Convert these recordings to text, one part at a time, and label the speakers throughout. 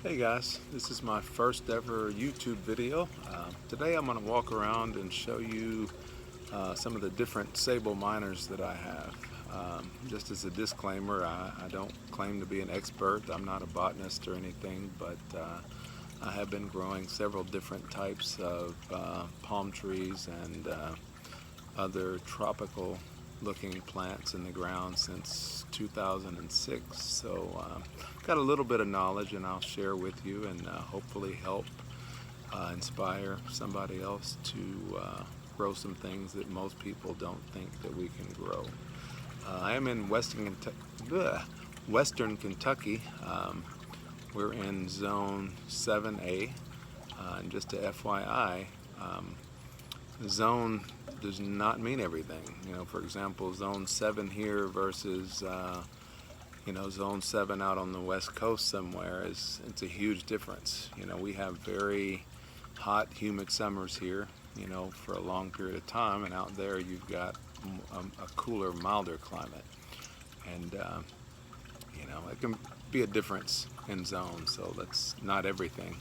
Speaker 1: Hey guys, this is my first ever YouTube video. Today I'm going to walk around and show you some of the different Sabal miners that I have. Just as a disclaimer, I don't claim to be an expert. I'm not a botanist or anything, but I have been growing several different types of palm trees and other tropical looking plants in the ground since 2006. So got a little bit of knowledge, and I'll share with you and hopefully help inspire somebody else to grow some things that most people don't think that we can grow. I am in Western Kentucky. We're in zone 7A, and just a FYI, zone does not mean everything. For example, zone 7 here versus zone 7 out on the west coast somewhere it's a huge difference. We have very hot, humid summers here, for a long period of time, and out there you've got a cooler, milder climate, and it can be a difference in zones, so that's not everything.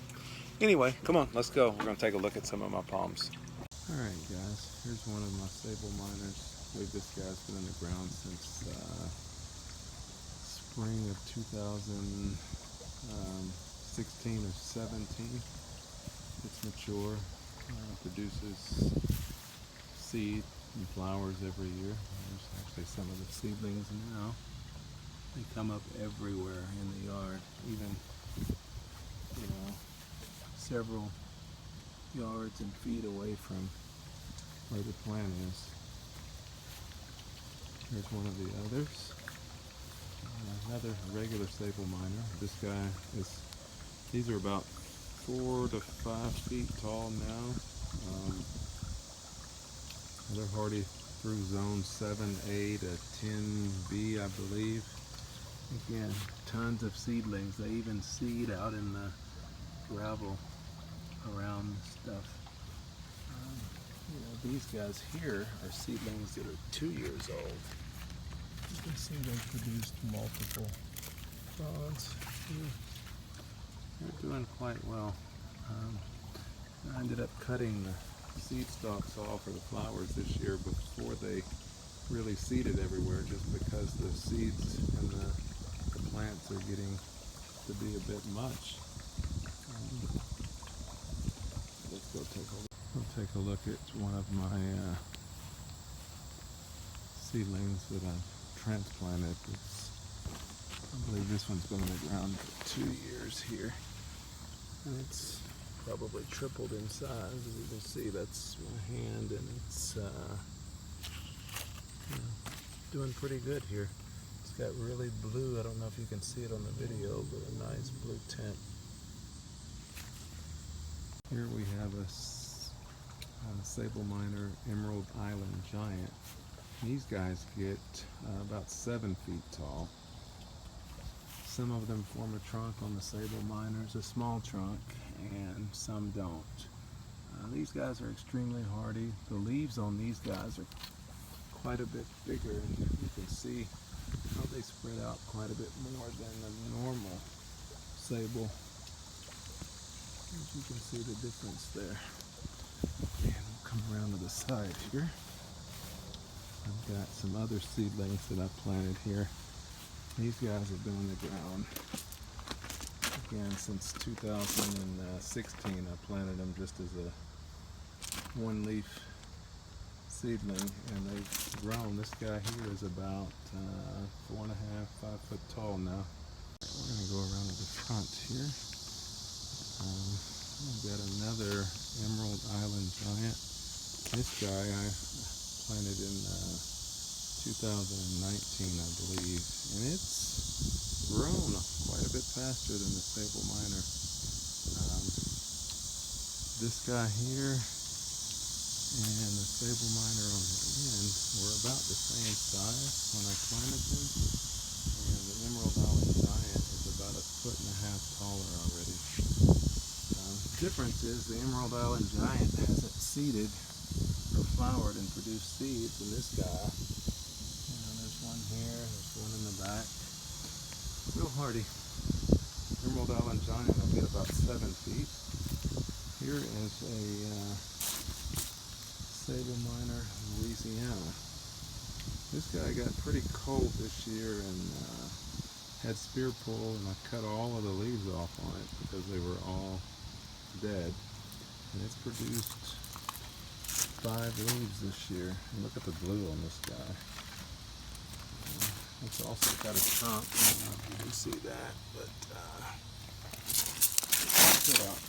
Speaker 1: Anyway, come on, let's go. We're going to take a look at some of my palms. Alright guys, here's one of my Sabal miners. I believe this guy's been in the ground since spring of 2016 or 17. It's mature, produces seed and flowers every year. There's actually some of the seedlings now. They come up everywhere in the yard, even several yards and feet away from where the plant is. Here's one of the others. Another regular Sabal miner. This guy these are about 4 to 5 feet tall now. They're hardy through zone 7A to 10B, I believe. Again, tons of seedlings. They even seed out in the gravel around stuff. These guys here are seedlings that are 2 years old. You can see they produced multiple pods. They're doing quite well. I ended up cutting the seed stalks off for the flowers this year before they really seeded everywhere, just because the seeds and the plants are getting to be a bit much. Let's go take a look at one of my seedlings that I've transplanted. I believe this one's been in the ground for 2 years here, and it's probably tripled in size. As you can see, that's my hand, and it's doing pretty good here. It's got really blue, I don't know if you can see it on the video, but a nice blue tint. Here we have a Sabal miner Emerald Island Giant. These guys get about 7 feet tall. Some of them form a trunk on the Sabal miners, a small trunk, and some don't. These guys are extremely hardy. The leaves on these guys are quite a bit bigger, and you can see how they spread out quite a bit more than the normal Sabal. As you can see the difference there. And we'll come around to the side here. I've got some other seedlings that I've planted here. These guys have been on the ground again since 2016. I planted them just as a one leaf seedling, and they've grown. This guy here is about 4.5, 5 foot tall now. We're going to go around to the front here. I've got another Emerald Island Giant. This guy I planted in 2019, I believe, and it's grown quite a bit faster than the Sabal miner. This guy here and the Sabal miner on the end were about the same size when I planted them, and the Emerald Island Giant is about 1.5 feet taller already. The difference is the Emerald Island Giant hasn't seeded or flowered and produced seeds, and this guy, there's one here, there's one in the back. Real hardy. Emerald Emerald Island Giant will get about 7 feet. Here is a Sabal minor, Louisiana. This guy got pretty cold this year and had spear pull, and I cut all of the leaves off on it because they were all dead. And it's produced 5 leaves this year. And look at the blue on this guy. It's also got a trunk. I don't know if you can see that, but check it out.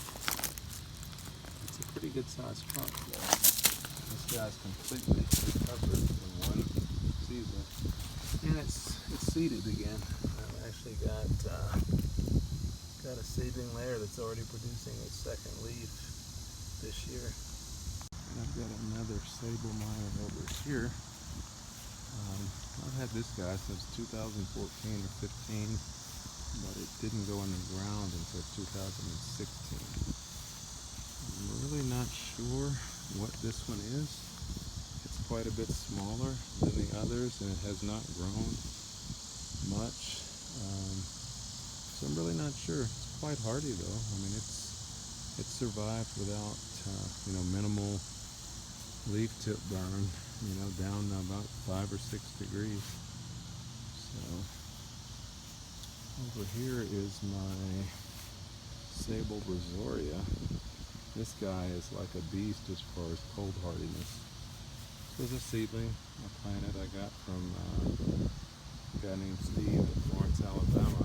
Speaker 1: It's a pretty good sized trunk there. This guy's completely recovered in one season. And it's seeded again. I've actually got a seedling layer that's already producing its second leaf this year. And I've got another Sabal minor over here. I've had this guy since 2014 or 15, but it didn't go in the ground until 2016. I'm really not sure what this one is. It's quite a bit smaller than the others, and it has not grown much. So I'm really not sure. It's quite hardy though. I mean, it's survived without minimal leaf tip burn, down to about 5 or 6 degrees. So over here is my Sabal brazoria. This guy is like a beast as far as cold hardiness. This was a seedling, a plant I got from a guy named Steve in Florence, Alabama.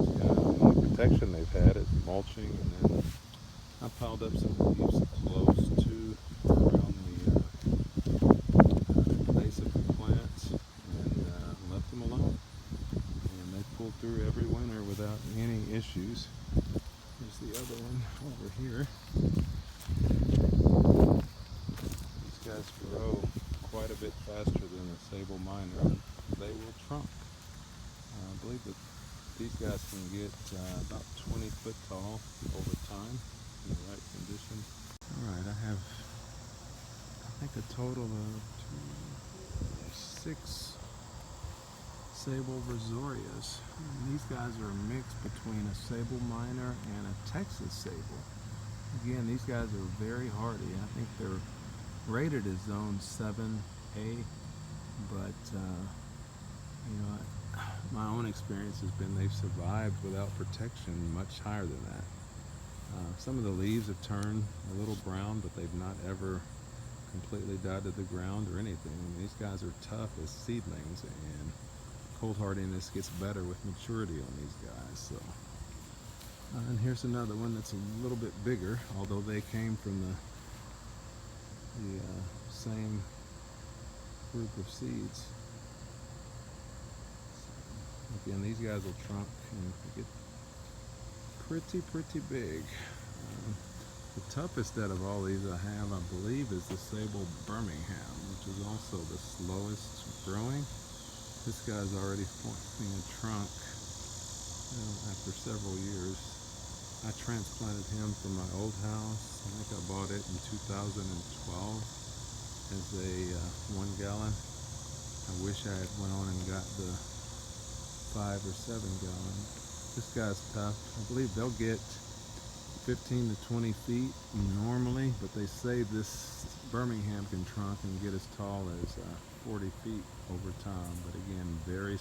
Speaker 1: These guys, the only protection they've had is mulching, and then I piled up some leaves close to around the base of the plants and left them alone. And they pulled through every winter without any issues. Here's the other one over here. These guys grow quite a bit faster than the Sabal minor. They will trunk. I believe that these guys can get about 20 foot tall over time in the right conditions. Alright, I have a total of 6 Sabal brazorias. And these guys are a mix between a Sabal minor and a Texas Sabal. Again, these guys are very hardy. I think they're rated as zone 7A, but my own experience has been they've survived without protection much higher than that. Some of the leaves have turned a little brown, but they've not ever completely died to the ground or anything. I mean, these guys are tough as seedlings, and cold hardiness gets better with maturity on these guys. So, and here's another one that's a little bit bigger, although they came from the same group of seeds. So, again, these guys will trunk and get pretty big. The toughest out of all these I have, I believe, is the Sabal Birmingham, which is also the slowest growing. This guy's already forming a trunk after several years. I transplanted him from my old house. I think I bought it in 2012 as a 1 gallon. I wish I had went on and got the 5 or 7 gallon. This guy's tough. I believe they'll get 15 to 20 feet normally, but they say this Birmingham can trunk and get as tall as 40 feet over time. But again, very